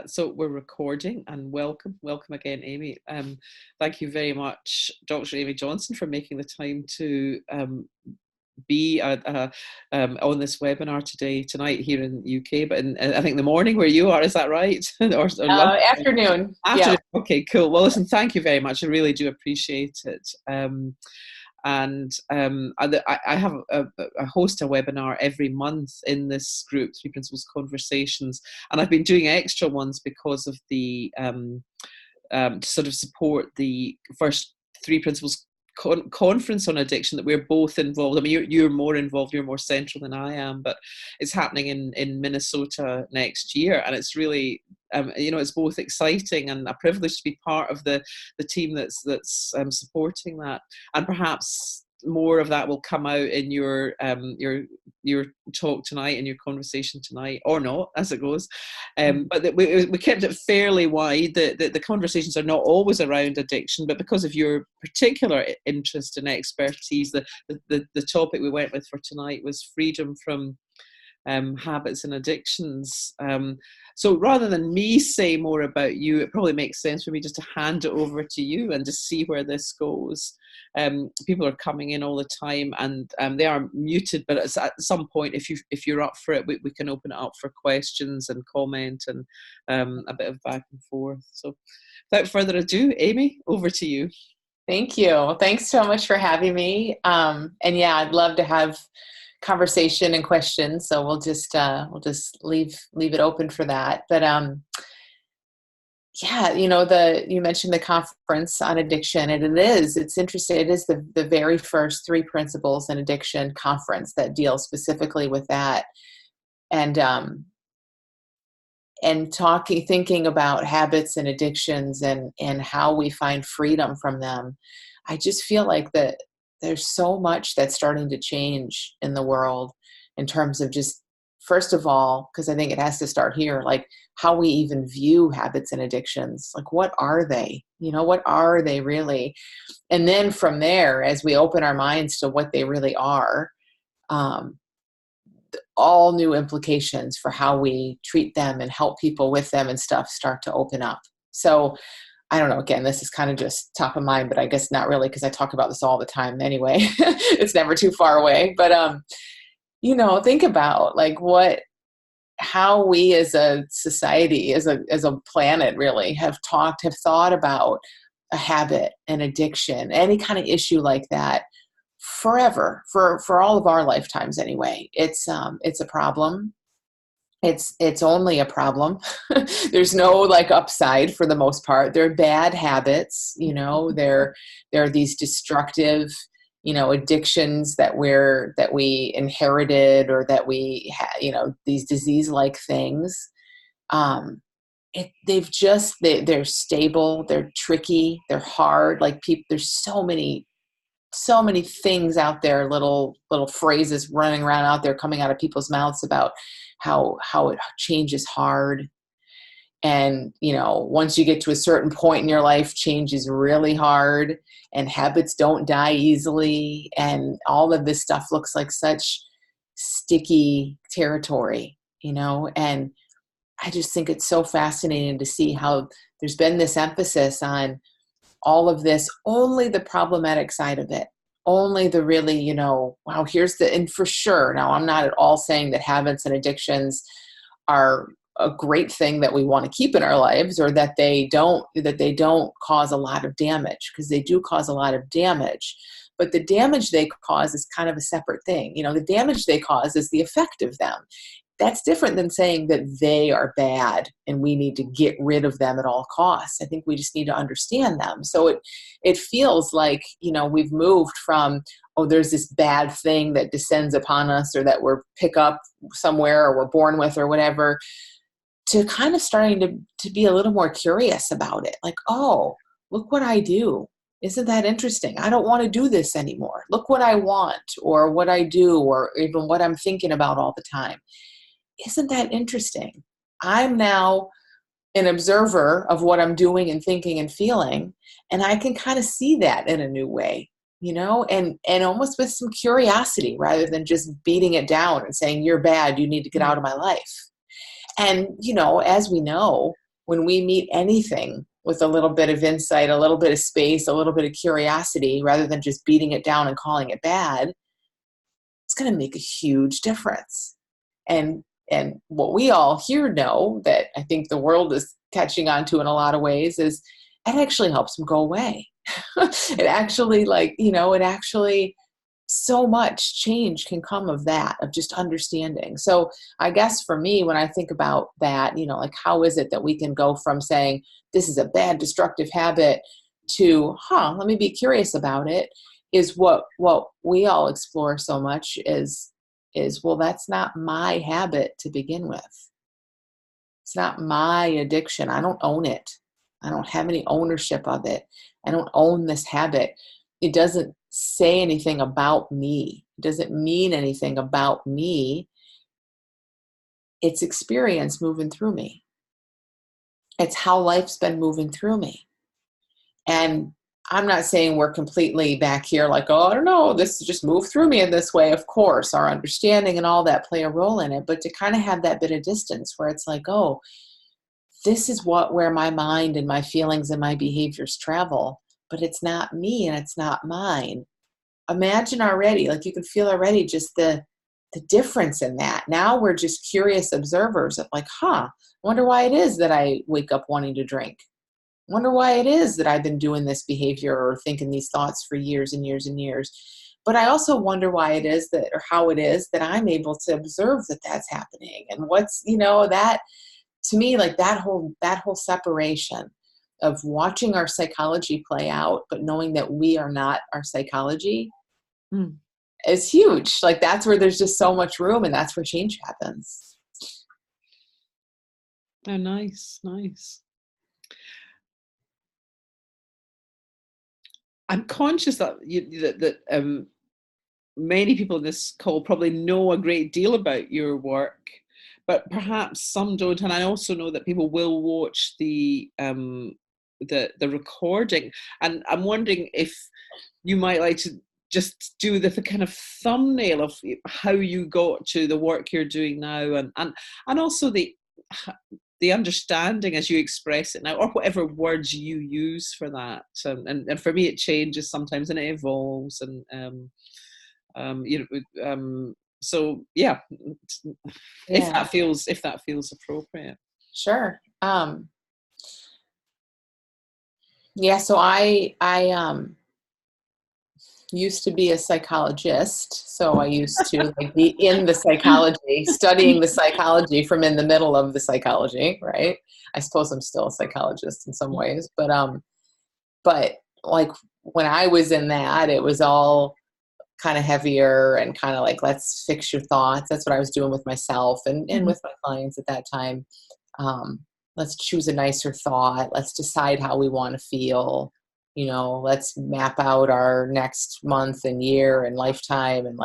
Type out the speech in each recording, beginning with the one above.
So we're recording, and welcome again, Amy. Thank you very much, Dr. Amy Johnson, for making the time to be on this webinar tonight here in the UK, but I think the morning where you are, is that right? or Afternoon. Afternoon. Yeah. Okay, cool. Well, listen, thank you very much. I really do appreciate it. I have a host a webinar every month in this group, Three Principles Conversations, and I've been doing extra ones because of the to sort of support the first Three Principles conference on addiction that we're both involved. I mean, you're more involved, you're more central than I am, but it's happening in Minnesota next year, and it's really it's both exciting and a privilege to be part of the team that's supporting that. And perhaps more of that will come out in your talk tonight, in your conversation tonight, or not, as it goes. But we kept it fairly wide. The conversations are not always around addiction, but because of your particular interest and expertise, the topic we went with for tonight was freedom from habits and addictions. So rather than me say more about you, it probably makes sense for me just to hand it over to you and just see where this goes. People are coming in all the time, and they are muted, but at some point, if you're up for it, we can open it up for questions and comment and a bit of back and forth. So without further ado, Amy, over to you. Thank you. Thanks so much for having me. And yeah, I'd love to have conversation and questions, so we'll just leave it open for that. But yeah, you mentioned the conference on addiction, and it's interesting. It is the very first Three Principles in Addiction conference that deals specifically with that, and thinking about habits and addictions and how we find freedom from them. I just feel like that there's so much that's starting to change in the world in terms of just, first of all, because I think it has to start here, like how we even view habits and addictions. Like, what are they? What are they really? And then from there, as we open our minds to what they really are, all new implications for how we treat them and help people with them and stuff start to open up. So I don't know, again, this is kind of just top of mind, but I guess not really, because I talk about this all the time anyway. It's never too far away. But, think about like how we as a society, as a planet really have thought about a habit, an addiction, any kind of issue like that forever, for all of our lifetimes anyway. It's a problem. It's only a problem. There's no like upside for the most part. They're bad habits, they're these destructive, addictions that we inherited, or that we these disease-like things. They're stable, they're tricky, they're hard. Like there's so many things out there, little phrases running around out there, coming out of people's mouths about how change is hard. And, once you get to a certain point in your life, change is really hard, and habits don't die easily. And all of this stuff looks like such sticky territory, and I just think it's so fascinating to see how there's been this emphasis on all of this, only the problematic side of it, only the really, wow, and for sure. Now, I'm not at all saying that habits and addictions are a great thing that we want to keep in our lives, or that they don't cause a lot of damage, because they do cause a lot of damage. But the damage they cause is kind of a separate thing. The damage they cause is the effect of them. That's different than saying that they are bad and we need to get rid of them at all costs. I think we just need to understand them. So it feels like, we've moved from, there's this bad thing that descends upon us, or that we're pick up somewhere, or we're born with, or whatever, to kind of starting to be a little more curious about it. Like, oh, look what I do. Isn't that interesting? I don't want to do this anymore. Look what I want, or what I do, or even what I'm thinking about all the time. Isn't that interesting? I'm now an observer of what I'm doing and thinking and feeling, and I can kind of see that in a new way, and almost with some curiosity, rather than just beating it down and saying, you're bad, you need to get out of my life. And, as we know, when we meet anything with a little bit of insight, a little bit of space, a little bit of curiosity, rather than just beating it down and calling it bad, it's going to make a huge difference. And what we all here know, that I think the world is catching on to in a lot of ways, is it actually helps them go away. It actually, so much change can come of that, of just understanding. So I guess for me, when I think about that, how is it that we can go from saying this is a bad destructive habit to, let me be curious about it, is what we all explore so much is, well, that's not my habit to begin with. It's not my addiction. I don't own it. I don't have any ownership of it. I don't own this habit. It doesn't say anything about me. It doesn't mean anything about me. It's experience moving through me. It's how life's been moving through me. And I'm not saying we're completely back here like, oh, I don't know, this just moved through me in this way. Of course, our understanding and all that play a role in it. But to kind of have that bit of distance where it's like, oh, this is where my mind and my feelings and my behaviors travel, but it's not me and it's not mine. Imagine already, like you can feel already just the difference in that. Now we're just curious observers of like, wonder why it is that I wake up wanting to drink. Wonder why it is that I've been doing this behavior or thinking these thoughts for years and years and years. But I also wonder why it is that, or how it is that I'm able to observe that that's happening. And what's, that to me, like that whole separation of watching our psychology play out, but knowing that we are not our psychology is huge. Like that's where there's just so much room, and that's where change happens. Oh, nice. I'm conscious that many people in this call probably know a great deal about your work, but perhaps some don't. And I also know that people will watch the recording, and I'm wondering if you might like to just do the kind of thumbnail of how you got to the work you're doing now, and also the understanding as you express it now, or whatever words you use for that. And for me, it changes sometimes and it evolves. So yeah, if that feels appropriate. Sure. Yeah. So I used to be a psychologist. So I used to be in the psychology, studying the psychology from in the middle of the psychology, right? I suppose I'm still a psychologist in some ways, but like when I was in that, it was all kind of heavier and kind of like, let's fix your thoughts. That's what I was doing with myself and with my clients at that time. Let's choose a nicer thought. Let's decide how we want to feel. Let's map out our next month and year and lifetime and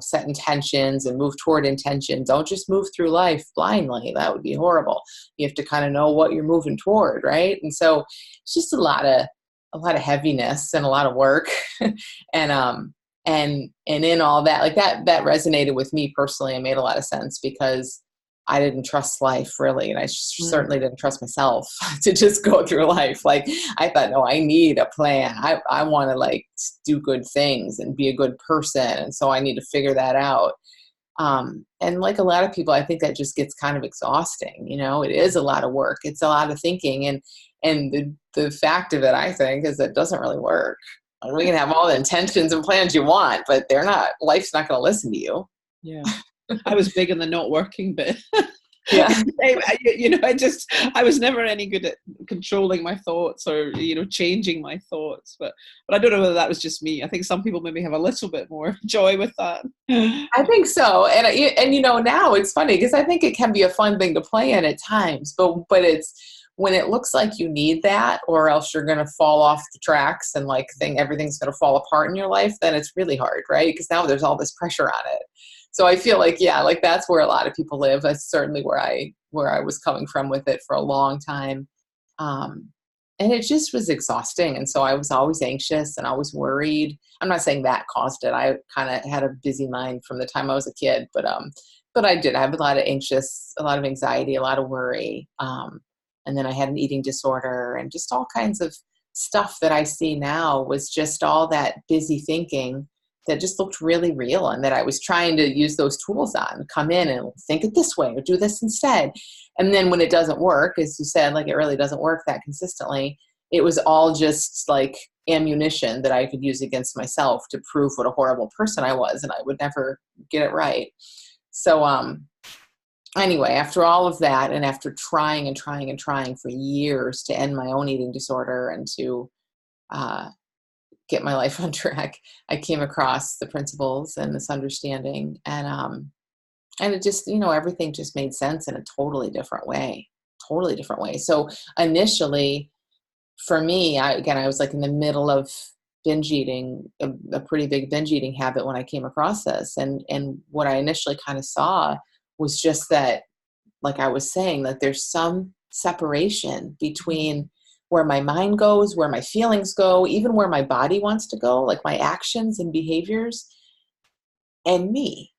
set intentions and move toward intention. Don't just move through life blindly. That would be horrible. You have to kind of know what you're moving toward, right? And so it's just a lot of heaviness and a lot of work. And in all that, like that resonated with me personally and made a lot of sense because I didn't trust life really. And I certainly didn't trust myself to just go through life. Like I thought, no, I need a plan. I want to do good things and be a good person. And so I need to figure that out. And like a lot of people, I think that just gets kind of exhausting. It is a lot of work. It's a lot of thinking. And the fact of it, I think, is that it doesn't really work. We can have all the intentions and plans you want, but life's not going to listen to you. Yeah. I was big in the not working bit. Yeah. I was never any good at controlling my thoughts or, changing my thoughts. But I don't know whether that was just me. I think some people maybe have a little bit more joy with that. I think so. And now it's funny because I think it can be a fun thing to play in at times, but it's when it looks like you need that or else you're going to fall off the tracks and everything's going to fall apart in your life, then it's really hard, right? Because now there's all this pressure on it. So I feel like, that's where a lot of people live. That's certainly where I was coming from with it for a long time. And it just was exhausting. And so I was always anxious and always worried. I'm not saying that caused it. I kind of had a busy mind from the time I was a kid, but but I did. I have a lot of anxiety, a lot of worry. And then I had an eating disorder and just all kinds of stuff that I see now was just all that busy thinking that just looked really real, and that I was trying to use those tools on, come in and think it this way or do this instead. And then when it doesn't work, as you said, like it really doesn't work that consistently, it was all just like ammunition that I could use against myself to prove what a horrible person I was, and I would never get it right. So anyway, after all of that, and after trying and trying and trying for years to end my own eating disorder and to get my life on track, I came across the principles and this understanding, and it just, everything just made sense in a totally different way. So initially, for me, I was like in the middle of binge eating, a pretty big binge eating habit when I came across this, and what I initially kind of saw was just that, like I was saying, that there's some separation between where my mind goes, where my feelings go, even where my body wants to go, like my actions and behaviors, and me.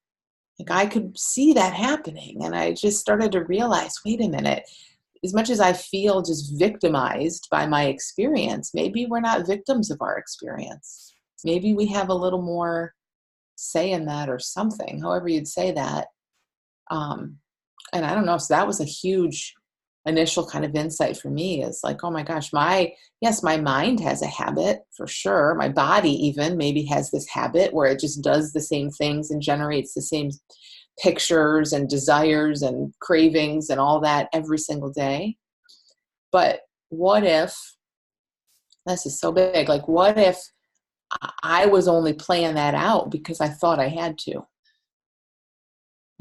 Like I could see that happening. And I just started to realize, wait a minute, as much as I feel just victimized by my experience, maybe we're not victims of our experience. Maybe we have a little more say in that, or something, however you'd say that. And I don't know. So that was a huge initial kind of insight for me, is like, oh my gosh, my mind has a habit for sure. My body even maybe has this habit where it just does the same things and generates the same pictures and desires and cravings and all that every single day. But what if, this is so big, like what if I was only playing that out because I thought I had to?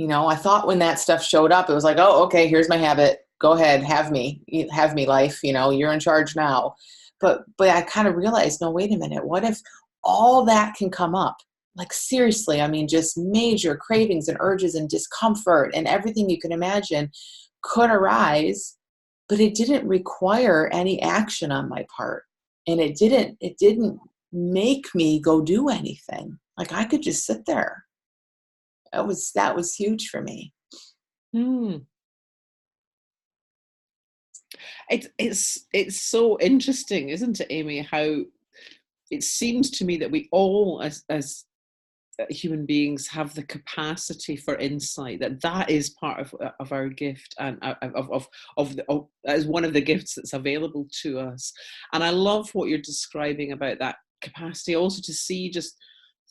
I thought when that stuff showed up, it was like, oh, okay, here's my habit. Go ahead, have me life, you're in charge now. But I kind of realized, no, wait a minute. What if all that can come up? Like seriously, I mean, just major cravings and urges and discomfort and everything you can imagine could arise, but it didn't require any action on my part. And it didn't make me go do anything. Like I could just sit there. That was huge for me. It's so interesting, isn't it, Amy, how it seems to me that we all as human beings have the capacity for insight, that is part of our gift, and as one of the gifts that's available to us. And I love what you're describing about that capacity also to see just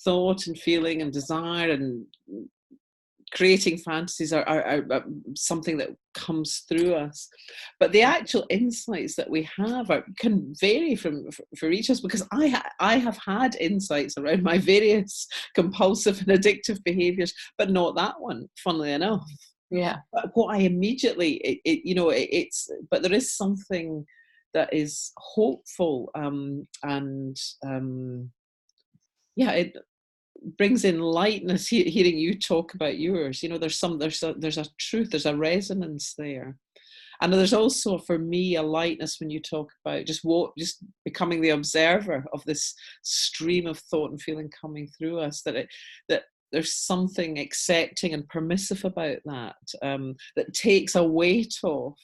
thought and feeling and desire and creating fantasies are something that comes through us, but the actual insights that we have can vary for each of us, because I have had insights around my various compulsive and addictive behaviors, but not that one, funnily enough. Yeah. But what I immediately, but there is something that is hopeful, it brings in lightness hearing you talk about yours. There's a truth, there's a resonance there, and there's also for me a lightness when you talk about just becoming the observer of this stream of thought and feeling coming through us, that there's something accepting and permissive about that, that takes a weight off.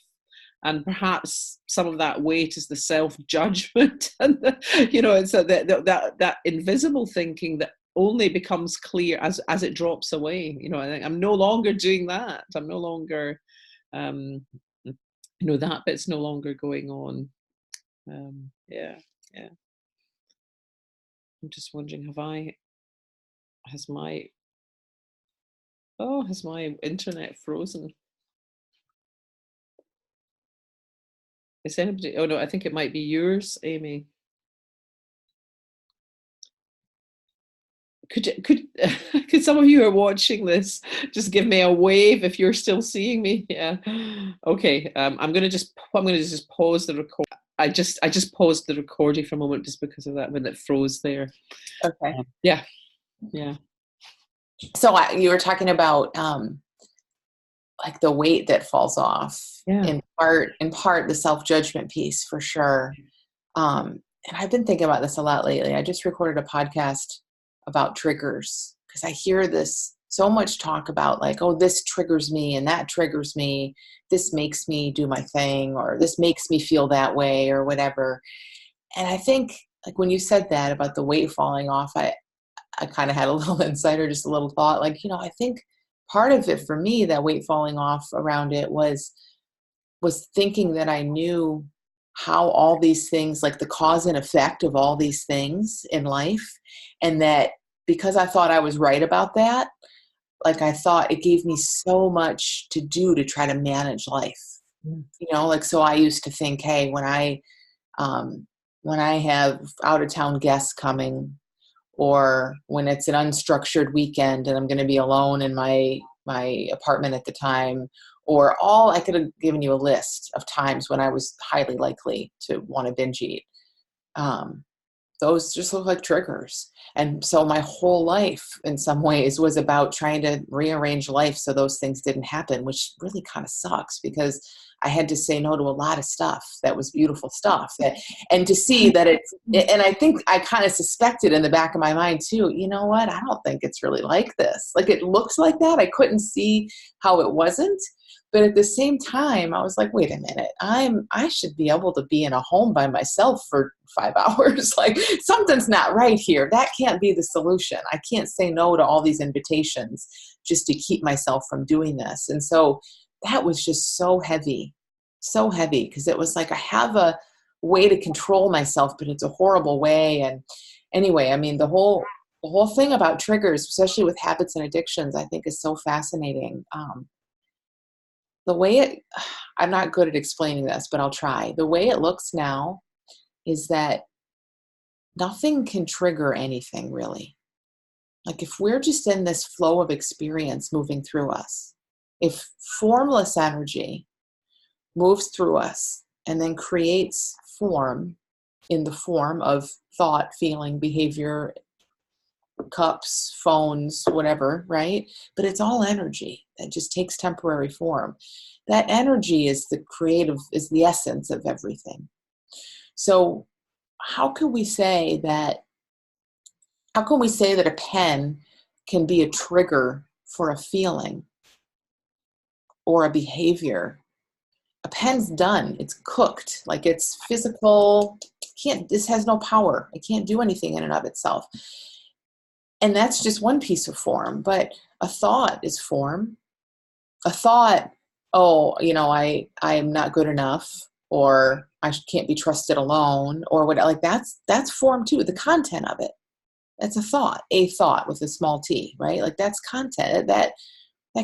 And perhaps some of that weight is the self-judgment and it's that invisible thinking that only becomes clear as it drops away. I think I'm no longer doing that. I'm no longer, that bit's no longer going on. Yeah. I'm just wondering, has my internet frozen? Is anybody? Oh no, I think it might be yours, Amy. Could some of you who are watching this just give me a wave if you're still seeing me? Yeah. Okay. I'm gonna just pause the record. I just paused the recording for a moment just because of that when it froze there. Okay. Yeah. So you were talking about like the weight that falls off. Yeah. In part the self-judgment piece for sure. And I've been thinking about this a lot lately. I just recorded a podcast about triggers, because I hear this so much talk about like, oh, this triggers me and that triggers me. This makes me do my thing, or this makes me feel that way, or whatever. And I think like when you said that about the weight falling off, I kind of had a little insight, or just a little thought, like, I think part of it for me, that weight falling off around it was thinking that I knew how all these things, like the cause and effect of all these things in life. And that because I thought I was right about that, like I thought it gave me so much to do to try to manage life, like, so I used to think, hey, when I have out of town guests coming, or when it's an unstructured weekend and I'm going to be alone in my apartment at the time, or I could have given you a list of times when I was highly likely to want to binge eat. Those just look like triggers. And so my whole life in some ways was about trying to rearrange life so those things didn't happen, which really kind of sucks because I had to say no to a lot of stuff that was beautiful stuff. And to see that and I think I kind of suspected in the back of my mind too, you know what? I don't think it's really like this. Like it looks like that. I couldn't see how it wasn't. But at the same time, I was like, wait a minute, I should be able to be in a home by myself for 5 hours. Like something's not right here. That can't be the solution. I can't say no to all these invitations just to keep myself from doing this. And so that was just so heavy, because it was like I have a way to control myself, but it's a horrible way. And anyway, I mean, the whole thing about triggers, especially with habits and addictions, I think is so fascinating. The way I'm not good at explaining this, but I'll try. The way it looks now is that nothing can trigger anything really. Like if we're just in this flow of experience moving through us, if formless energy moves through us and then creates form in the form of thought, feeling, behavior, cups, phones, whatever, right? But it's all energy that just takes temporary form. That energy is is the essence of everything. So how can we say that a pen can be a trigger for a feeling or a behavior? A pen's done. It's cooked. Like it's physical. This has no power. It can't do anything in and of itself. And that's just one piece of form. But a thought is form. A thought, oh, I am not good enough, or I can't be trusted alone, or what, like that's form too. The content of it. That's a thought with a small t, right? Like that's content that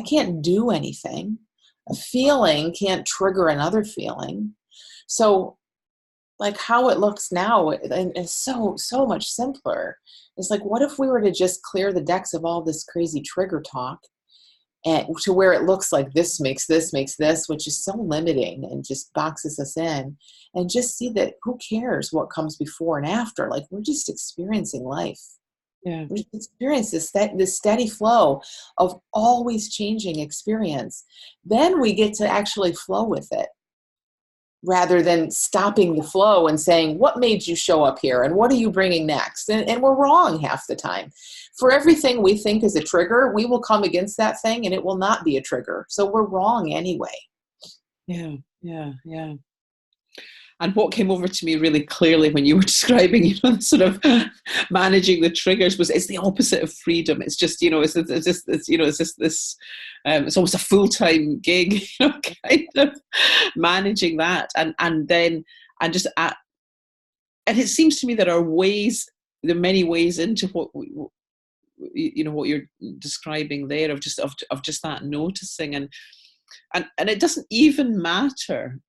can't do anything. A feeling can't trigger another feeling. So like how it looks now is so much simpler. It's like, what if we were to just clear the decks of all this crazy trigger talk, and to where it looks like this makes this, which is so limiting and just boxes us in, and just see that who cares what comes before and after? Like we're just experiencing life. Yeah. We experience this steady flow of always changing experience. Then we get to actually flow with it, rather than stopping the flow and saying, what made you show up here? And what are you bringing next? And we're wrong half the time. For everything we think is a trigger, we will come against that thing and it will not be a trigger. So we're wrong anyway. Yeah. And what came over to me really clearly when you were describing, sort of managing the triggers it's the opposite of freedom. It's just, it's almost a full-time gig, kind of managing that. And it seems to me there are many ways into what, what you're describing there of just that noticing. And it doesn't even matter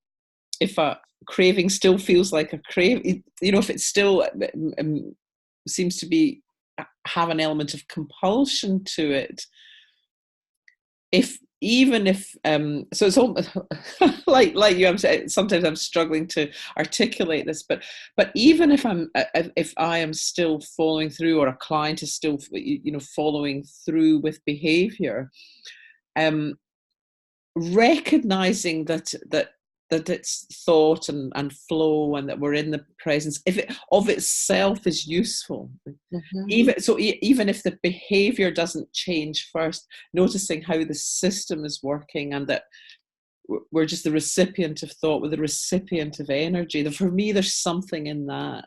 if a craving still feels like a craving, if it still seems to have an element of compulsion to it. So it's almost like you, I'm saying, sometimes I'm struggling to articulate this, but even if I am still following through, or a client is still, following through with behavior, recognizing that that it's thought and flow, and that we're in the presence, if it of itself is useful. Even if the behavior doesn't change first, noticing how the system is working, and that we're just the recipient of thought, we're the recipient of energy. For me, there's something in that.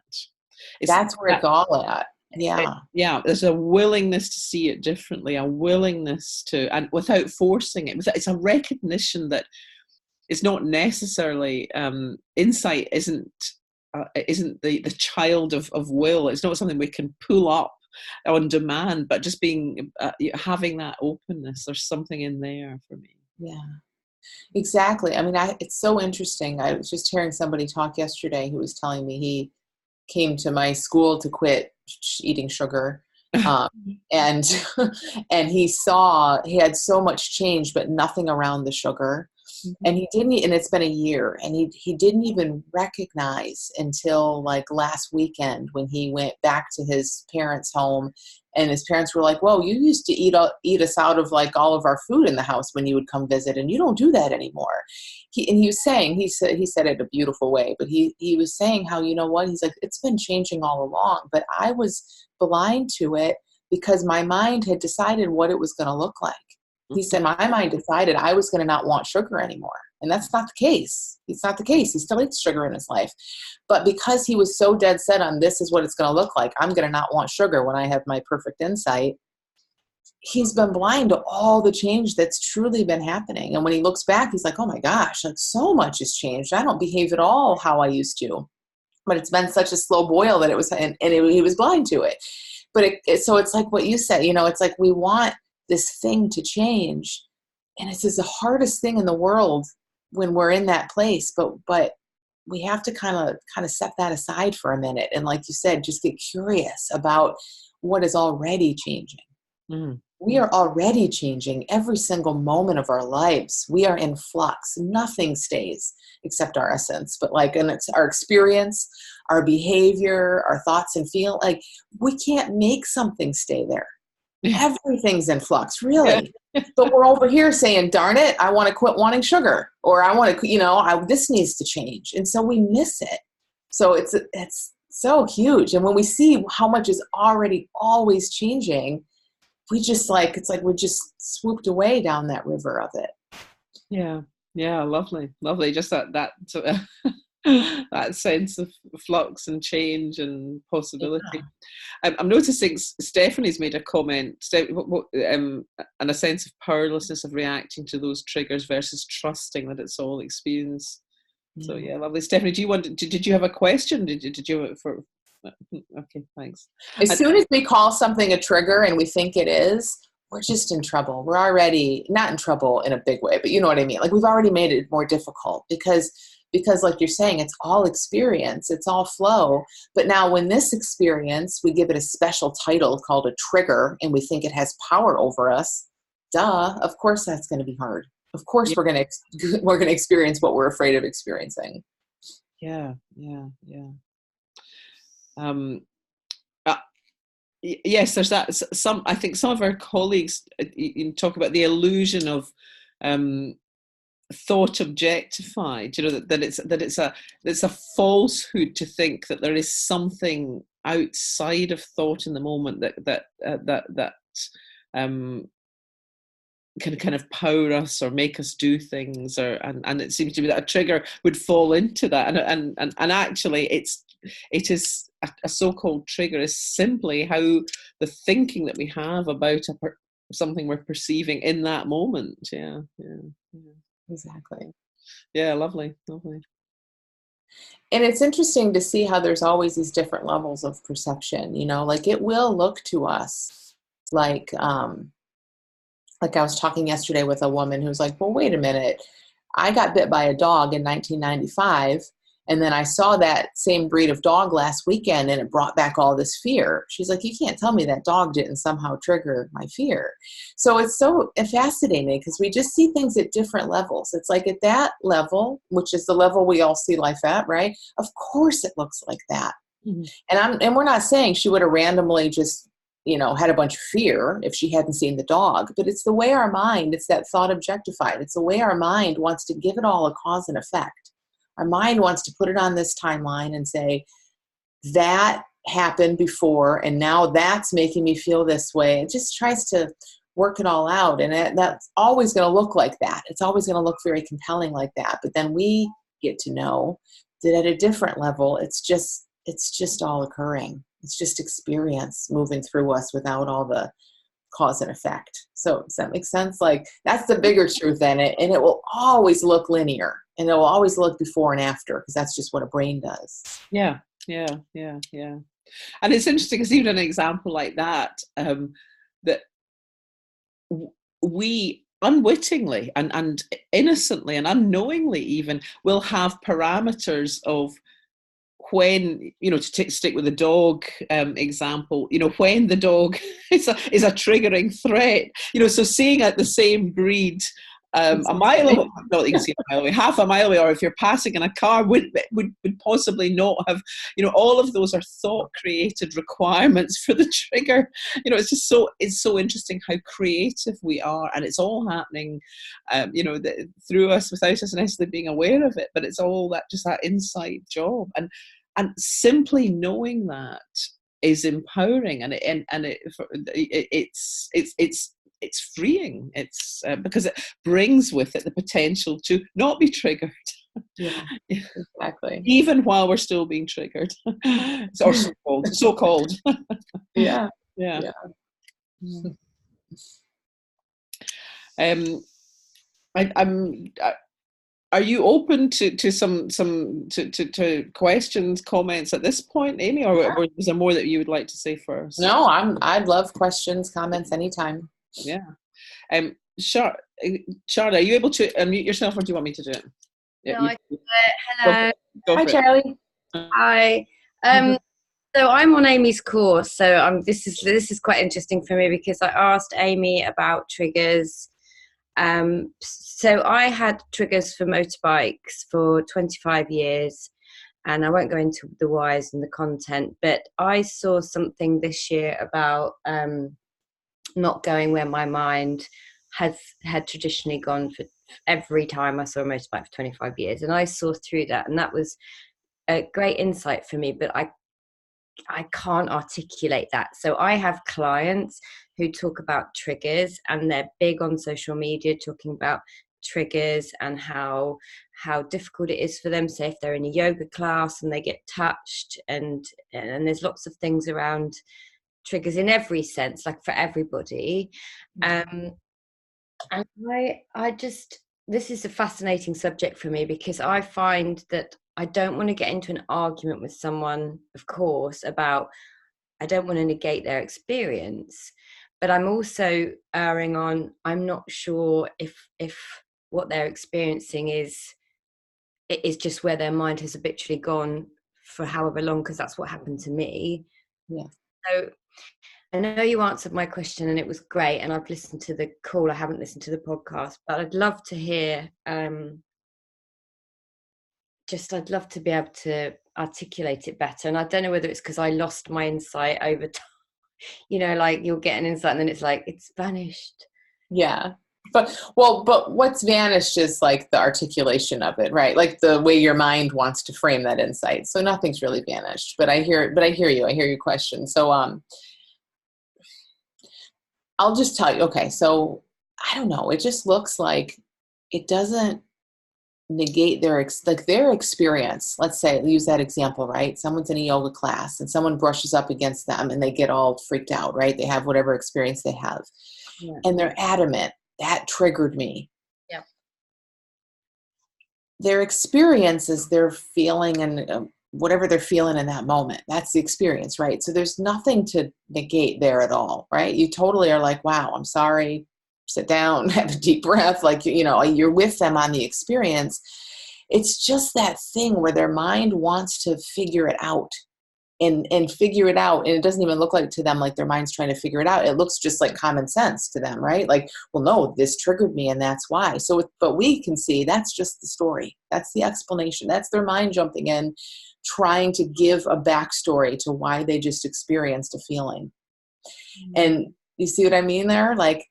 That's where it's all at. Yeah. There's a willingness to see it differently, a willingness to, and without forcing it. It's a recognition that it's not necessarily, insight isn't the child of will. It's not something we can pull up on demand, but just being, having that openness. There's something in there for me. Yeah, exactly. I mean, it's so interesting. I was just hearing somebody talk yesterday who was telling me he came to my school to quit eating sugar. And he had so much change, but nothing around the sugar. And and it's been a year, and he didn't even recognize until like last weekend when he went back to his parents' home, and his parents were like, "Whoa, you used to eat us out of like all of our food in the house when you would come visit, and you don't do that anymore." He was saying, he said it in a beautiful way, but he was saying how, you know what, he's like, it's been changing all along, but I was blind to it because my mind had decided what it was going to look like. He said, my mind decided I was going to not want sugar anymore. And that's not the case. It's not the case. He still eats sugar in his life. But because he was so dead set on this is what it's going to look like, I'm going to not want sugar when I have my perfect insight, he's been blind to all the change that's truly been happening. And when he looks back, he's like, oh my gosh, like so much has changed. I don't behave at all how I used to. But it's been such a slow boil that he was blind to it. But so it's like what you said, it's like we want this thing to change, and it's just the hardest thing in the world when we're in that place, but we have to kind of set that aside for a minute, and like you said, just get curious about what is already changing. We are already changing every single moment of our lives. We are in flux. Nothing stays except our essence, but and it's our experience, our behavior, our thoughts and feel, like we can't make something stay there. Everything's in flux, really. But we're over here saying, darn it, I want to quit wanting sugar, or I want to, this needs to change. And so we miss it. So it's so huge. And when we see how much is already always changing, we just it's like we're just swooped away down that river of it. Yeah. Lovely. Just that sort of that sense of flux and change and possibility. Yeah. I'm noticing Stephanie's made a comment, and a sense of powerlessness of reacting to those triggers versus trusting that it's all experience. Yeah. So yeah, lovely. Stephanie, did you have a question? Did you for? Okay, thanks. As soon as we call something a trigger and we think it is, we're just in trouble. We're already not in trouble in a big way, but you know what I mean? Like we've already made it more difficult because like you're saying, it's all experience, it's all flow. But now when this experience, we give it a special title called a trigger, and we think it has power over us, of course that's going to be hard. Of course we're going to experience what we're afraid of experiencing. Yeah. Yes, there's that. I think some of our colleagues talk about the illusion of thought objectified. That it's a falsehood to think that there is something outside of thought in the moment that can kind of power us or make us do things, and it seems to be that a trigger would fall into that, and actually it is a so-called trigger is simply how the thinking that we have about something we're perceiving in that moment. Yeah. Exactly. Yeah, lovely. And it's interesting to see how there's always these different levels of perception, like it will look to us like I was talking yesterday with a woman who's like, well, wait a minute, I got bit by a dog in 1995, and then I saw that same breed of dog last weekend, and it brought back all this fear. She's like, you can't tell me that dog didn't somehow trigger my fear. So it's so fascinating because we just see things at different levels. It's like at that level, which is the level we all see life at, right? Of course it looks like that. Mm-hmm. And we're not saying she would have randomly just had a bunch of fear if she hadn't seen the dog. But it's the way our mind, it's that thought objectified. It's the way our mind wants to give it all a cause and effect. Our mind wants to put it on this timeline and say, that happened before, and now that's making me feel this way. It just tries to work it all out. And that's always going to look like that. It's always going to look very compelling like that. But then we get to know that at a different level, it's just all occurring. It's just experience moving through us without all the cause and effect. So does that make sense? Like, that's the bigger truth in it. And it will always look linear, and it will always look before and after, because that's just what a brain does. Yeah. And it's interesting because even an example like that, that we unwittingly and innocently and unknowingly even will have parameters of when, to stick with the dog example, when the dog is a triggering threat, so seeing at the same breed a mile away, not you can see a mile away, half a mile away, or if you're passing in a car, would possibly not have, all of those are thought created requirements for the trigger. It's so interesting how creative we are, and it's all happening, through us without us necessarily being aware of it. But it's all that inside job, and simply knowing that is empowering, and it's freeing. It's because it brings with it the potential to not be triggered. Yeah, exactly. Even while we're still being triggered, or so called. Yeah. Are you open to some to questions, comments at this point, Amy, or is there more that you would like to say first? No, I'd love questions, comments anytime. Yeah. Charlotte, are you able to unmute yourself, or do you want me to do it? No, I can do it. Hello. Hi, Charlie. Hi. So I'm on Amy's course. So this is quite interesting for me, because I asked Amy about triggers. So I had triggers for motorbikes for 25 years, and I won't go into the whys and the content, but I saw something this year about not going where my mind had traditionally gone for every time I saw a motorbike for 25 years. And I saw through that, and that was a great insight for me, but I can't articulate that. So I have clients who talk about triggers, and they're big on social media talking about triggers and how difficult it is for them. So if they're in a yoga class and they get touched, and there's lots of things around triggers in every sense, like for everybody. And I just, this is a fascinating subject for me, because I find that I don't want to get into an argument with someone, of course, about, I don't want to negate their experience, but I'm also erring on, I'm not sure if what they're experiencing is just where their mind has habitually gone for however long, because that's what happened to me. Yeah. So I know you answered my question, and it was great, and I've listened to the call. I haven't listened to the podcast, but I'd love to hear, I'd love to be able to articulate it better. And I don't know whether it's because I lost my insight over time. Like you'll get an insight and then it's like, it's vanished. Yeah. But what's vanished is like the articulation of it, right? Like the way your mind wants to frame that insight. So nothing's really vanished, but I hear you. I hear your question. So, I'll just tell you, okay, so I don't know. It just looks like it doesn't negate their experience. Let's say, use that example, right? Someone's in a yoga class and someone brushes up against them and they get all freaked out, right? They have whatever experience they have. Yeah. And they're adamant, that triggered me. Yeah. Their experience is their feeling, and whatever they're feeling in that moment, that's the experience, right? So there's nothing to negate there at all, right? You totally are like, wow, I'm sorry, sit down, have a deep breath, like, you're with them on the experience. It's just that thing where their mind wants to figure it out and figure it out. And it doesn't even look like to them like their mind's trying to figure it out. It looks just like common sense to them, right? Like, well, no, this triggered me and that's why. But we can see that's just the story. That's the explanation. That's their mind jumping in, trying to give a backstory to why they just experienced a feeling. And you see what I mean there? Like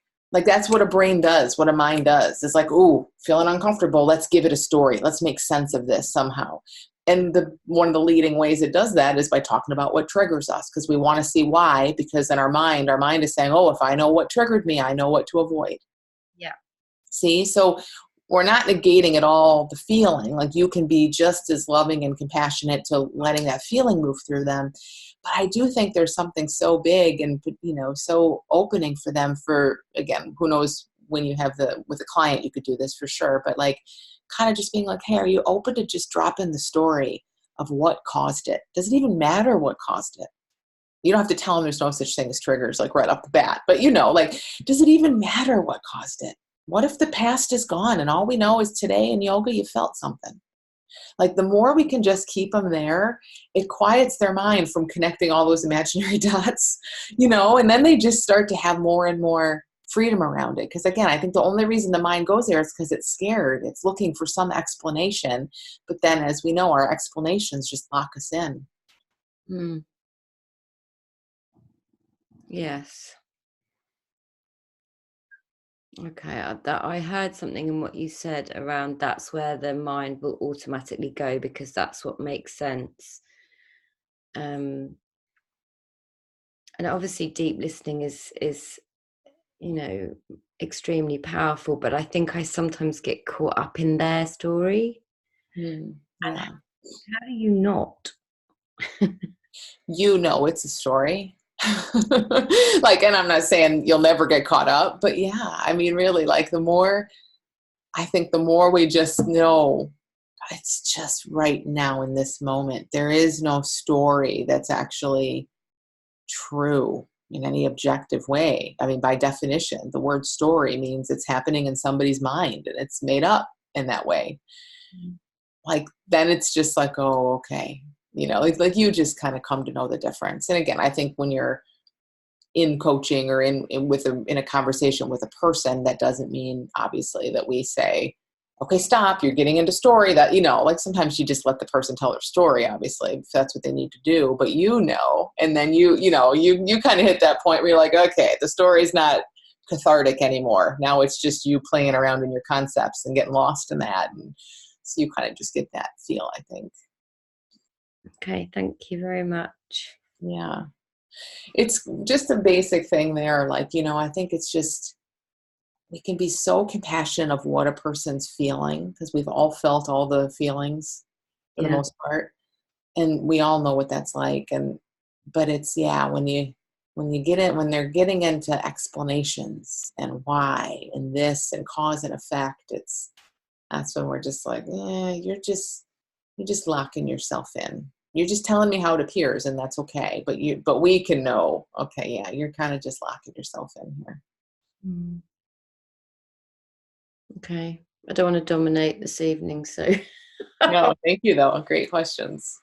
that's what a brain does, what a mind does. It's like, ooh, feeling uncomfortable. Let's give it a story. Let's make sense of this somehow. And one of the leading ways it does that is by talking about what triggers us, because we want to see why, because in our mind is saying, oh, if I know what triggered me, I know what to avoid. Yeah. See, so we're not negating at all the feeling. Like you can be just as loving and compassionate to letting that feeling move through them. But I do think there's something so big and, so opening for them for, again, who knows when you have with a client, you could do this for sure. But like kind of just being like, hey, are you open to just drop in the story of what caused it? Does it even matter what caused it? You don't have to tell them there's no such thing as triggers, like right off the bat. But does it even matter what caused it? What if the past is gone and all we know is today in yoga you felt something? Like the more we can just keep them there, it quiets their mind from connecting all those imaginary dots, and then they just start to have more and more freedom around it. Because again, I think the only reason the mind goes there is because it's scared. It's looking for some explanation. But then as we know, our explanations just lock us in. Mm. Yes. Okay, I heard something in what you said around that's where the mind will automatically go because that's what makes sense. And obviously deep listening is extremely powerful, but I think I sometimes get caught up in their story. Yeah. And how do you not? It's a story. And I'm not saying you'll never get caught up, but yeah, I mean, really, like the more we just know it's just right now in this moment, there is no story that's actually true in any objective way. I mean, by definition, the word story means it's happening in somebody's mind and it's made up in that way. Mm-hmm. Like, then it's just like, oh, okay. Like you just kind of come to know the difference. And again, I think when you're in coaching or in a conversation with a person, that doesn't mean obviously that we say, okay, stop, you're getting into story that, like sometimes you just let the person tell their story, obviously, if that's what they need to do, but and then you kind of hit that point where you're like, okay, the story's not cathartic anymore. Now it's just you playing around in your concepts and getting lost in that. And so you kind of just get that feel, I think. Okay, thank you very much. Yeah. It's just a basic thing there. Like, I think it's just, we can be so compassionate of what a person's feeling because we've all felt all the feelings for the most part. And we all know what that's like. But it's, when they're getting into explanations and why and this and cause and effect, that's when we're just like, you're just locking yourself in. You're just telling me how it appears, and that's okay. But we can know, okay, yeah, you're kind of just locking yourself in here. Mm. Okay. I don't want to dominate this evening, so. No, thank you, though. Great questions.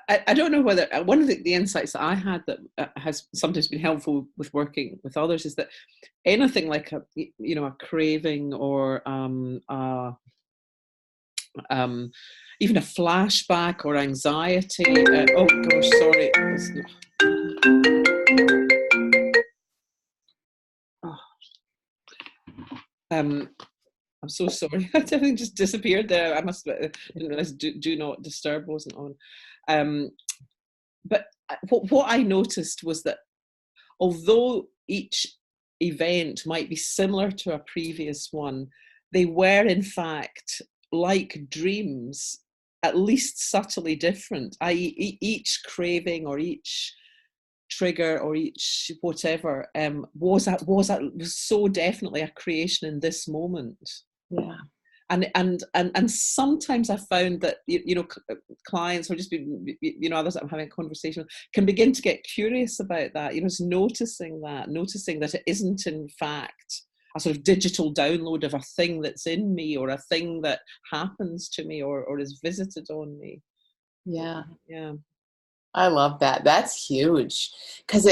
I don't know whether one of the insights that I had that has sometimes been helpful with working with others is that anything like a craving or even a flashback or anxiety. Oh gosh, sorry. I'm so sorry. Everything just disappeared there. I didn't realize do not disturb wasn't on. But what I noticed was that although each event might be similar to a previous one, they were in fact like dreams, at least subtly different, i.e. each craving or each trigger or each whatever was so definitely a creation in this moment. Yeah. And sometimes I found that clients or just others that I'm having a conversation with can begin to get curious about that. It's noticing that it isn't in fact a sort of digital download of a thing that's in me or a thing that happens to me or is visited on me. Yeah. Yeah. I love that. That's huge. Because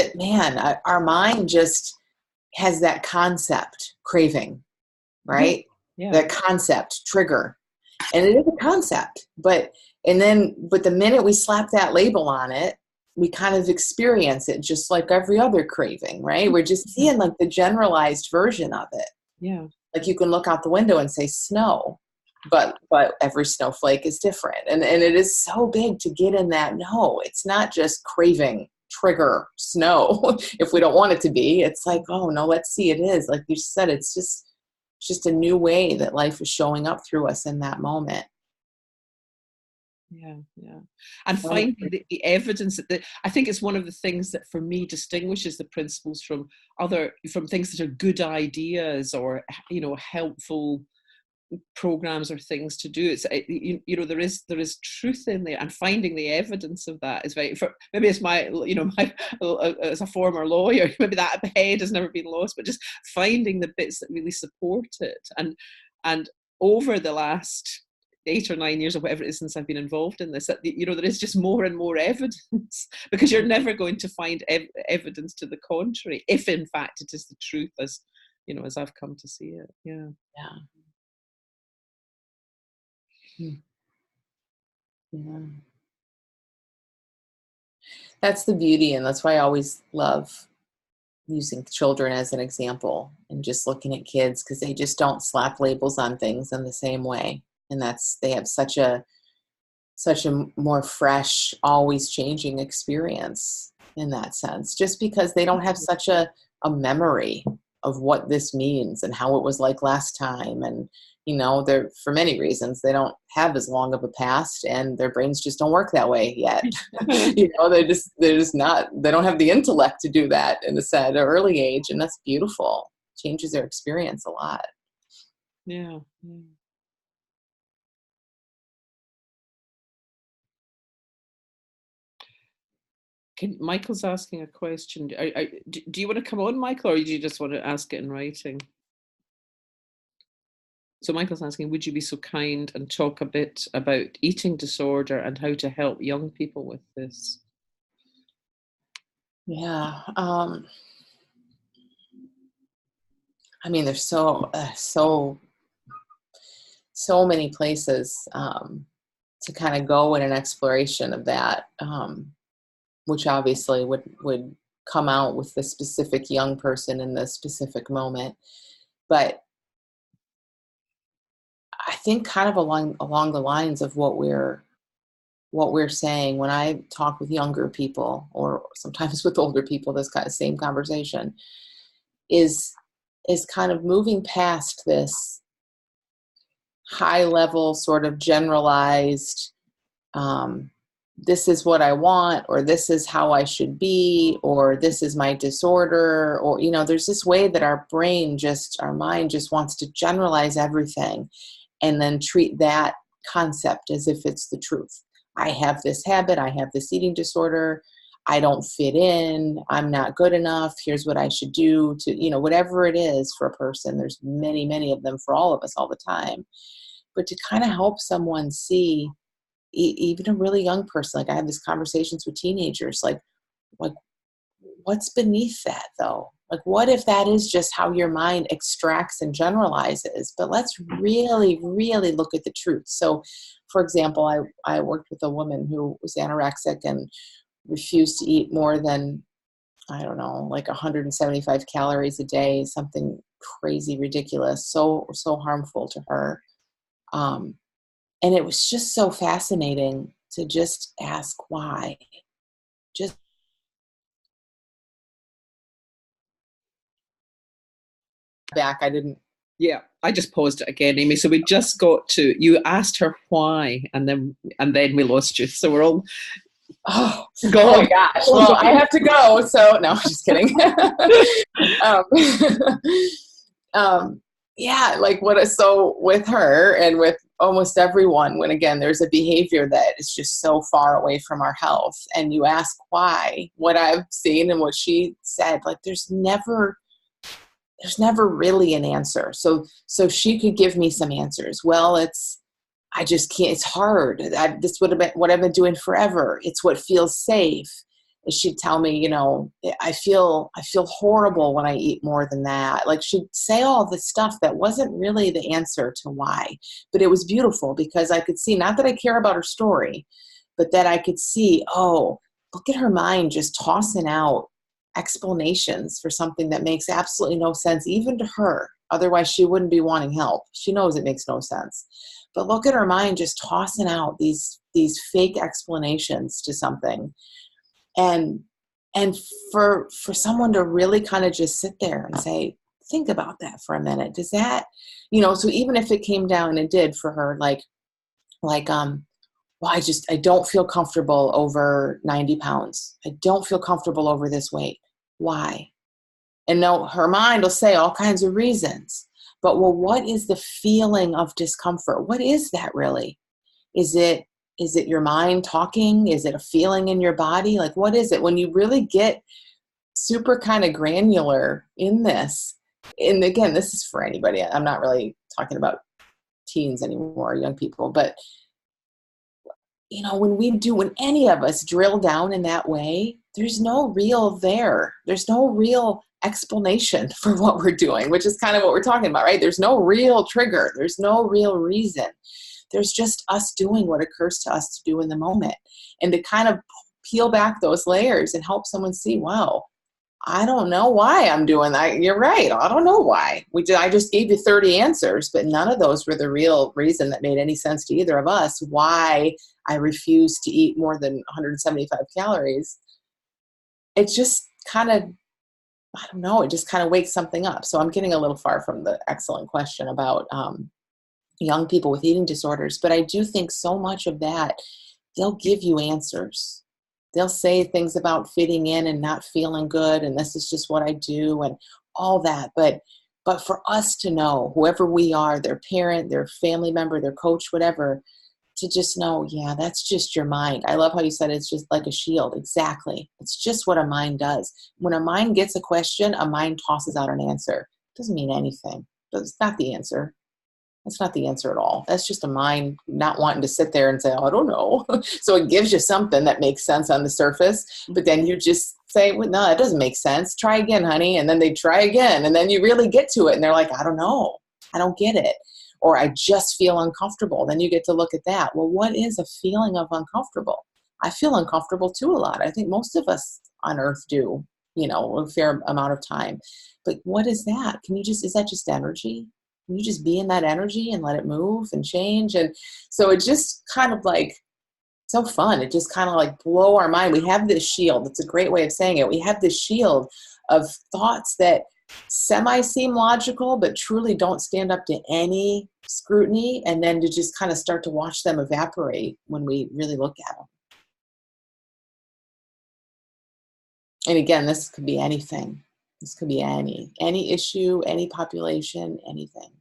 our mind just has that concept, craving, right? Yeah. That concept, trigger. And it is a concept. But the minute we slap that label on it, we kind of experience it just like every other craving, right? We're just seeing like the generalized version of it. Yeah. Like you can look out the window and say snow, but every snowflake is different. And it is so big to get in that. No, it's not just craving, trigger, snow. If we don't want it to be, it's like, oh no, let's see, it is. Like you said, it's just a new way that life is showing up through us in that moment. Yeah, yeah. And finding the evidence that I think it's one of the things that for me distinguishes the principles from things that are good ideas or, you know, helpful programs or things to do. It's, you know, there is truth in there, and finding the evidence of that is maybe it's my, you know, my as a former lawyer, maybe that head has never been lost, but just finding the bits that really support it. And over the last 8 or 9 years or whatever it is since I've been involved in this, that, you know, there is just more and more evidence, because you're never going to find evidence to the contrary, if in fact it is the truth, as you know, as I've come to see it. Yeah. Yeah. That's the beauty, and that's why I always love using children as an example and just looking at kids, because they just don't slap labels on things in the same way. And they have such a more fresh, always changing experience in that sense, just because they don't have such a memory of what this means and how it was like last time. And, you know, they're, for many reasons, they don't have as long of a past, and their brains just don't work that way yet. You know, they're just not, they don't have the intellect to do that at an early age. And that's beautiful. Changes their experience a lot. Yeah. Michael's asking a question. Do you want to come on, Michael, or do you just want to ask it in writing? So Michael's asking, would you be so kind and talk a bit about eating disorder and how to help young people with this? Yeah. I mean, there's so many places to kind of go in an exploration of that, which obviously would come out with the specific young person in the specific moment. But I think kind of along the lines of what we're saying when I talk with younger people, or sometimes with older people, this kind of same conversation is kind of moving past this high level sort of generalized, this is what I want, or this is how I should be, or this is my disorder, or, you know, there's this way that our mind just wants to generalize everything and then treat that concept as if it's the truth. I have this habit, I have this eating disorder, I don't fit in, I'm not good enough, here's what I should do to, you know, whatever it is for a person. There's many, many of them for all of us all the time. But to kind of help someone see, even a really young person, like I have these conversations with teenagers, like what's beneath that though? Like, what if that is just how your mind extracts and generalizes? But let's really, really look at the truth. So, for example, I worked with a woman who was anorexic and refused to eat more than, I don't know, like 175 calories a day, something crazy, ridiculous, so harmful to her. And it was just so fascinating to just ask why. Just back, I didn't. Yeah, I just paused it again, Amy. So we just got to, you asked her why, and then we lost you. So we're all, oh my gosh. Well, I have to go. So no, just kidding. Yeah, like so with her and with almost everyone, when again, there's a behavior that is just so far away from our health, and you ask why, what I've seen and what she said, like there's never really an answer. So she could give me some answers. Well, I just can't, it's hard. This would have been what I've been doing forever. It's what feels safe. She'd tell me, you know, I feel horrible when I eat more than that. Like she'd say all this stuff that wasn't really the answer to why, but it was beautiful because I could see, not that I care about her story, but that I could see, oh, look at her mind just tossing out explanations for something that makes absolutely no sense, even to her. Otherwise, she wouldn't be wanting help. She knows it makes no sense. But look at her mind just tossing out these fake explanations to something. And for someone to really kind of just sit there and say, think about that for a minute. Does that, so even if it came down, and it did for her, well, I don't feel comfortable over 90 pounds. I don't feel comfortable over this weight. Why? And no, her mind will say all kinds of reasons. But well, what is the feeling of discomfort? What is that really? Is it your mind talking? Is it a feeling in your body? Like, what is it? When you really get super kind of granular in this, and again, this is for anybody. I'm not really talking about teens anymore, young people, but when any of us drill down in that way, there's no real explanation for what we're doing, which is kind of what we're talking about, right? There's no real trigger. There's no real reason. There's just us doing what occurs to us to do in the moment. And to kind of peel back those layers and help someone see, wow, I don't know why I'm doing that. You're right. I don't know why. I just gave you 30 answers, but none of those were the real reason that made any sense to either of us why I refuse to eat more than 175 calories. It's just kind of, I don't know, it just kind of wakes something up. So I'm getting a little far from the excellent question about young people with eating disorders, but I do think so much of that, they'll give you answers. They'll say things about fitting in and not feeling good, and this is just what I do, and all that. But for us to know, whoever we are, their parent, their family member, their coach, whatever, to just know, yeah, that's just your mind. I love how you said it's just like a shield. Exactly. It's just what a mind does. When a mind gets a question, a mind tosses out an answer. It doesn't mean anything. It's not the answer. That's not the answer at all. That's just a mind not wanting to sit there and say, oh, I don't know. So it gives you something that makes sense on the surface, but then you just say, well, no, it doesn't make sense. Try again, honey. And then they try again. And then you really get to it. And they're like, I don't know. I don't get it. Or I just feel uncomfortable. Then you get to look at that. Well, what is a feeling of uncomfortable? I feel uncomfortable too a lot. I think most of us on earth do, a fair amount of time. But what is that? Is that just energy? Can you just be in that energy and let it move and change? And so it just kind of like, so fun. It just kind of like blow our mind. We have this shield. It's a great way of saying it. We have this shield of thoughts that semi-seem logical, but truly don't stand up to any scrutiny. And then to just kind of start to watch them evaporate when we really look at them. And again, this could be anything. This could be any issue, any population, anything.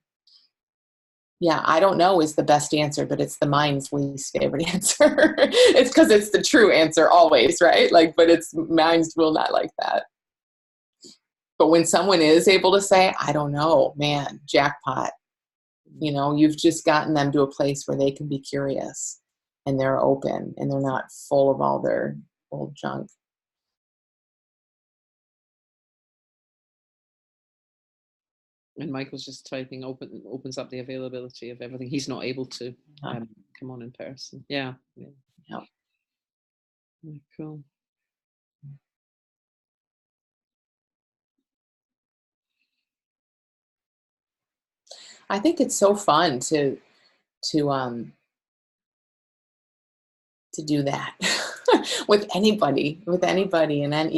Yeah, I don't know is the best answer, but it's the mind's least favorite answer. It's because it's the true answer always, right? But it's minds will not like that. But when someone is able to say, I don't know, man, jackpot, you've just gotten them to a place where they can be curious and they're open and they're not full of all their old junk. And Michael's just typing opens up the availability of everything. He's not able to come on in person. Yeah. Yep. Cool. I think it's so fun to do that with anybody. And then,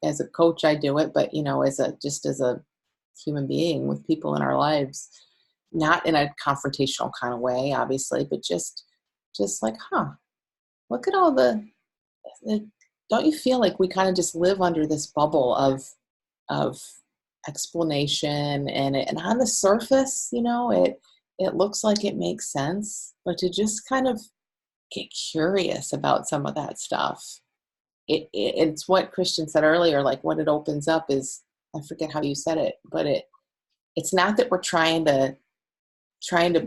as a coach, I do it, but as a human being with people in our lives, not in a confrontational kind of way, obviously, but just like, look at all the don't you feel like we kind of just live under this bubble of explanation and on the surface, it looks like it makes sense, but to just kind of get curious about some of that stuff. It's what Christian said earlier, like what it opens up is, I forget how you said it, but it's not that we're trying to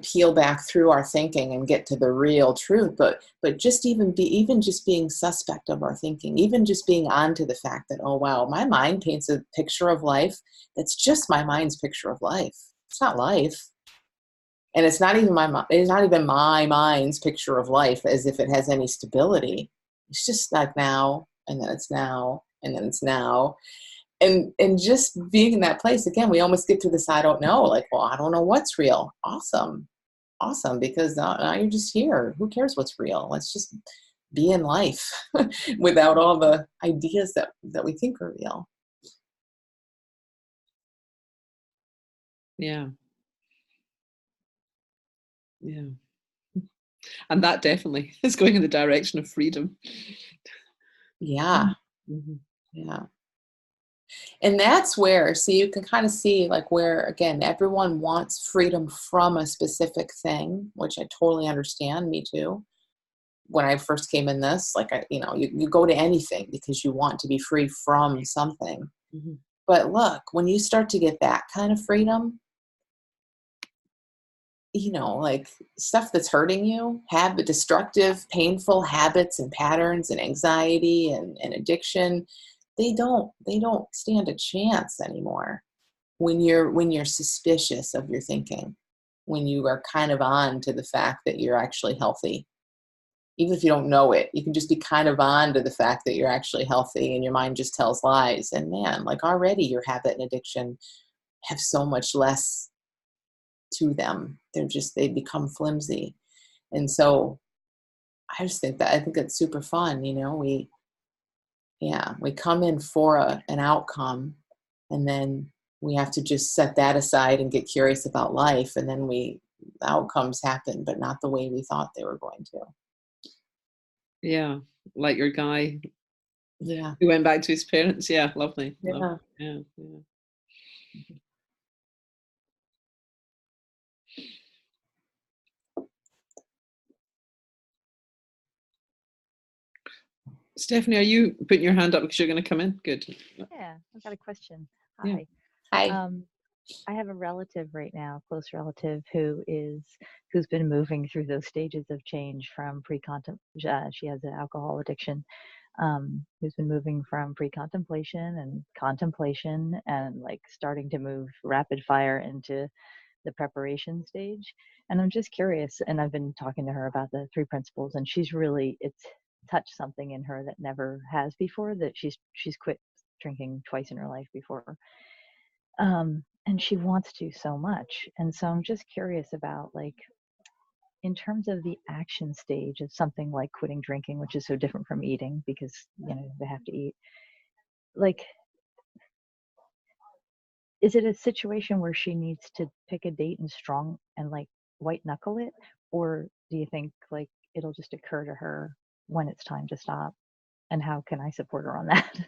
peel back through our thinking and get to the real truth, but just even just being suspect of our thinking, even just being on to the fact that, oh wow, my mind paints a picture of life that's just my mind's picture of life. It's not life. And it's not even my mind's picture of life as if it has any stability. It's just like now, and then it's now, and then it's now. And just being in that place, again, we almost get to this, I don't know, like, well, I don't know what's real. Awesome. Awesome. Because now you're just here. Who cares what's real? Let's just be in life without all the ideas that we think are real. Yeah. Yeah. And that definitely is going in the direction of freedom. Yeah. Mm-hmm. Yeah. And that's where, so you can kind of see like where, again, everyone wants freedom from a specific thing, which I totally understand. Me too. When I first came in this, like, you go to anything because you want to be free from something. Mm-hmm. But look, when you start to get that kind of freedom, like stuff that's hurting you, destructive, painful habits and patterns and anxiety and addiction, they don't stand a chance anymore when you're suspicious of your thinking, when you are kind of on to the fact that you're actually healthy. Even if you don't know it, you can just be kind of on to the fact that you're actually healthy and your mind just tells lies. And man, like already your habit and addiction have so much less to them. They become flimsy. And so I think it's super fun. We come in for an outcome, and then we have to just set that aside and get curious about life. And then the outcomes happen, but not the way we thought they were going to. Yeah. Like your guy. Yeah. Who went back to his parents. Yeah. Lovely. Yeah. Lovely. Yeah. Yeah. Stephanie, are you putting your hand up because you're going to come in? Good. Yeah, I've got a question. Yeah. Hi. Hi. I have a relative right now, close relative, who's been moving through those stages of change from she has an alcohol addiction, who's been moving from pre-contemplation and contemplation and like starting to move rapid fire into the preparation stage. And I'm just curious, and I've been talking to her about the 3 principles, and it's touched something in her that never has before, that she's quit drinking twice in her life before. And she wants to so much. And so I'm just curious about, like, in terms of the action stage of something like quitting drinking, which is so different from eating because, they have to eat. Like, is it a situation where she needs to pick a date and like white knuckle it? Or do you think like it'll just occur to her when it's time to stop? And how can I support her on that?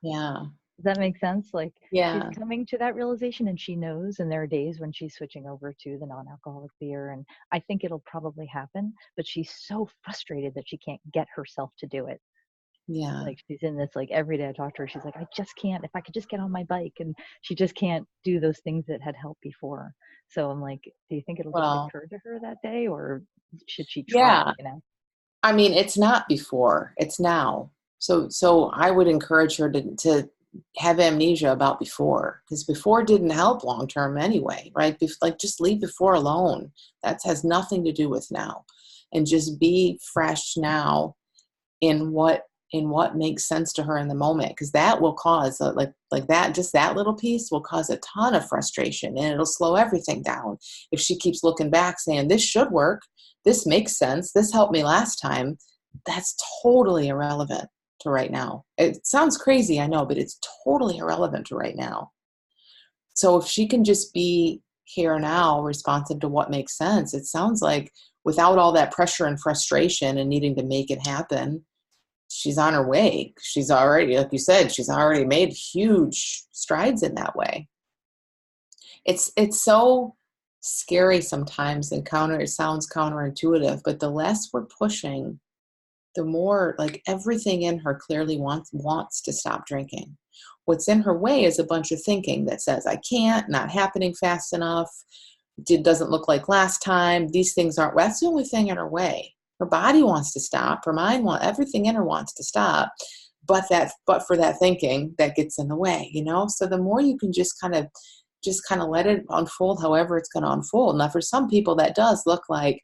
Yeah. Does that make sense? Like, Yeah. she's coming to that realization and she knows, and there are days when she's switching over to the non-alcoholic beer, and I think it'll probably happen, but she's so frustrated that she can't get herself to do it. Yeah. Like, she's in this, like, every day I talk to her, she's like, I just can't, if I could just get on my bike, and she just can't do those things that had helped before. So I'm like, do you think it'll just occur to her that day, or should she try, Yeah. I mean, it's not before, it's now. So I would encourage her to have amnesia about before, because before didn't help long term anyway, right? Like, just leave before alone. That has nothing to do with now, and just be fresh now in what makes sense to her in the moment, because that will cause like that, just that little piece will cause a ton of frustration, and it'll slow everything down if she keeps looking back saying, this should work, this makes sense, this helped me last time. That's totally irrelevant to right now. It sounds crazy, I know, but it's totally irrelevant to right now. So if she can just be here now, responsive to what makes sense, it sounds like without all that pressure and frustration and needing to make it happen, she's on her way. She's already, like you said, she's already made huge strides in that way. It's so scary sometimes, and it sounds counterintuitive, but the less we're pushing, the more, like, everything in her clearly wants to stop drinking. What's in her way is a bunch of thinking that says, I can't, not happening fast enough, it doesn't look like last time, these things aren't, that's the only thing in her way. Her body wants to stop, her mind everything in her wants to stop, but for that thinking that gets in the way, So the more you can just kind of let it unfold however it's going to unfold. Now, for some people that does look like,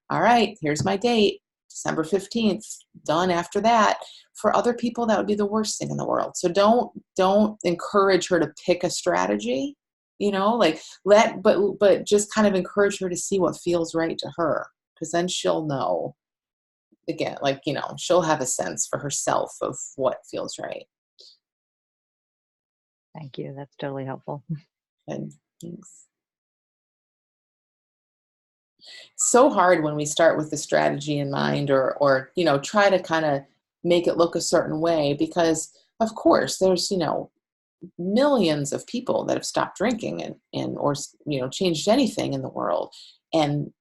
all right, here's my date, December 15th, done after that. For other people, that would be the worst thing in the world. So don't encourage her to pick a strategy, like but just kind of encourage her to see what feels right to her. Because then she'll know, again, she'll have a sense for herself of what feels right. Thank you. That's totally helpful. Good. Thanks. So hard when we start with the strategy in mind or try to kind of make it look a certain way, because of course there's, millions of people that have stopped drinking or changed anything in the world, and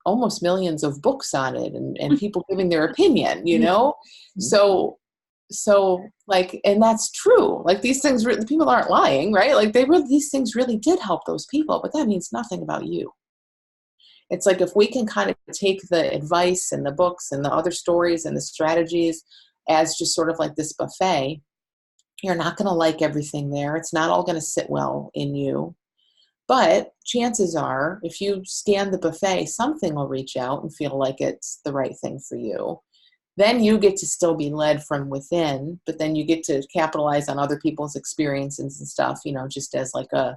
almost millions of books on it and people giving their opinion, so and that's true. Like these things, people aren't lying, right? Like these things really did help those people, but that means nothing about you. It's like, if we can kind of take the advice and the books and the other stories and the strategies as just sort of like this buffet, you're not going to like everything there. It's not all going to sit well in you. But chances are, if you scan the buffet, something will reach out and feel like it's the right thing for you. Then you get to still be led from within, but then you get to capitalize on other people's experiences and stuff, just as like a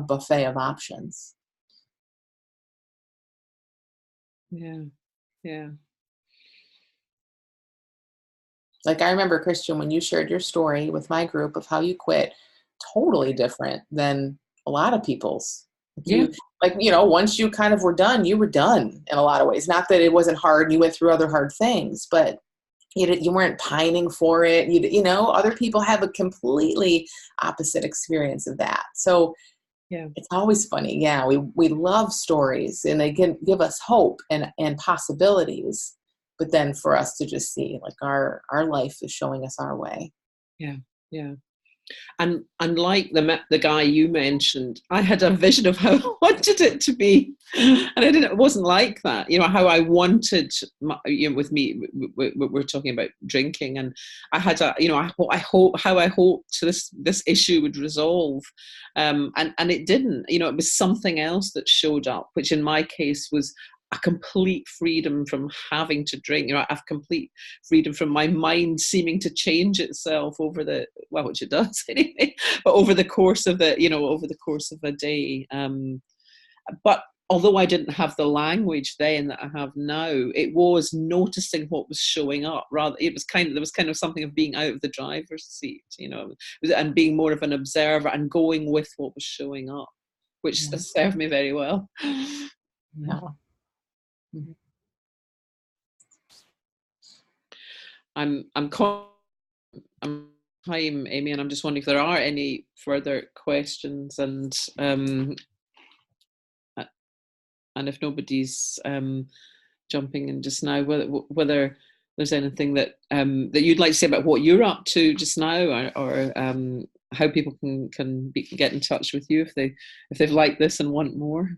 buffet of options. Yeah. Yeah. Like I remember, Christian, when you shared your story with my group of how you quit, totally different than a lot of people's. Once you kind of were done, you were done in a lot of ways. Not that it wasn't hard. You went through other hard things, but you weren't pining for it. Other people have a completely opposite experience of that. So yeah, it's always funny. Yeah, we love stories, and they can give us hope and possibilities. But then for us to just see, like, our life is showing us our way. Yeah, yeah. And like the guy you mentioned, I had a vision of how I wanted it to be, and it wasn't like that. How I wanted, with me, we're talking about drinking, and I had I hoped this issue would resolve, and it didn't. It was something else that showed up, which in my case was a complete freedom from having to drink. I have complete freedom from my mind seeming to change itself which it does anyway, but over the course of a day. But although I didn't have the language then that I have now, it was noticing what was showing up. Rather, there was kind of something of being out of the driver's seat, and being more of an observer and going with what was showing up, which has served me very well. Yeah. I'm time, Amy, and I'm just wondering if there are any further questions, and if nobody's jumping in just now, whether there's anything that you'd like to say about what you're up to just now, or how people can get in touch with you if they've liked this and want more.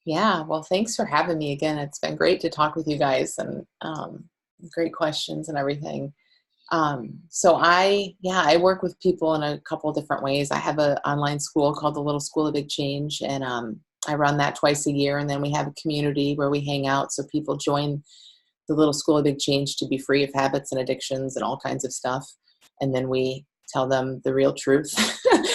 Yeah, well, thanks for having me again. It's been great to talk with you guys, and great questions and everything. So I work with people in a couple of different ways. I have an online school called the Little School of Big Change, and I run that twice a year. And then we have a community where we hang out. So people join the Little School of Big Change to be free of habits and addictions and all kinds of stuff. And then we tell them the real truth,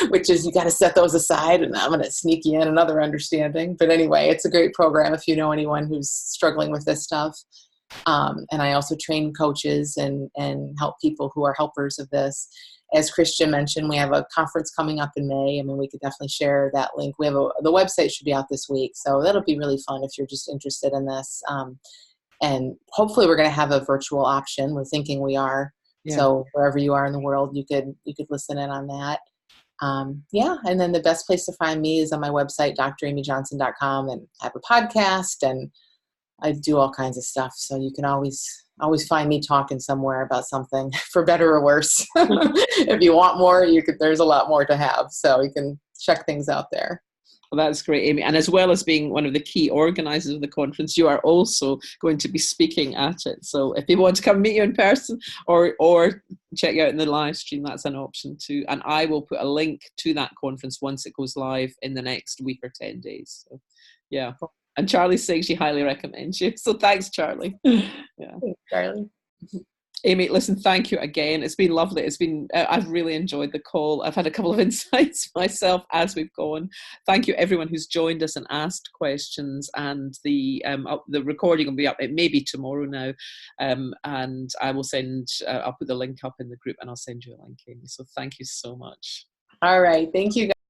which is you got to set those aside, and I'm going to sneak you in another understanding. But anyway, it's a great program if you know anyone who's struggling with this stuff. And I also train coaches and help people who are helpers of this. As Christian mentioned, we have a conference coming up in May. I mean, we could definitely share that link. The website should be out this week, so that'll be really fun if you're just interested in this. And hopefully we're going to have a virtual option. We're thinking we are. Yeah. So wherever you are in the world, you could listen in on that. And then the best place to find me is on my website, dramyjohnson.com, and I have a podcast, and I do all kinds of stuff. So you can always find me talking somewhere about something, for better or worse. If you want more, there's a lot more to have. So you can check things out there. Well, that's great, Amy. And as well as being one of the key organizers of the conference, you are also going to be speaking at it. So if people want to come meet you in person or check you out in the live stream, that's an option too. And I will put a link to that conference once it goes live in the next week or 10 days. So, yeah. And Charlie's saying she highly recommends you. So thanks, Charlie. Yeah. Thanks, Charlie. Amy, listen, thank you again. It's been lovely. It's been, I've really enjoyed the call. I've had a couple of insights myself as we've gone. Thank you everyone who's joined us and asked questions, and the recording will be up. It may be tomorrow now. And I will send, I'll put the link up in the group and I'll send you a link, Amy. So thank you so much. All right. Thank you, guys.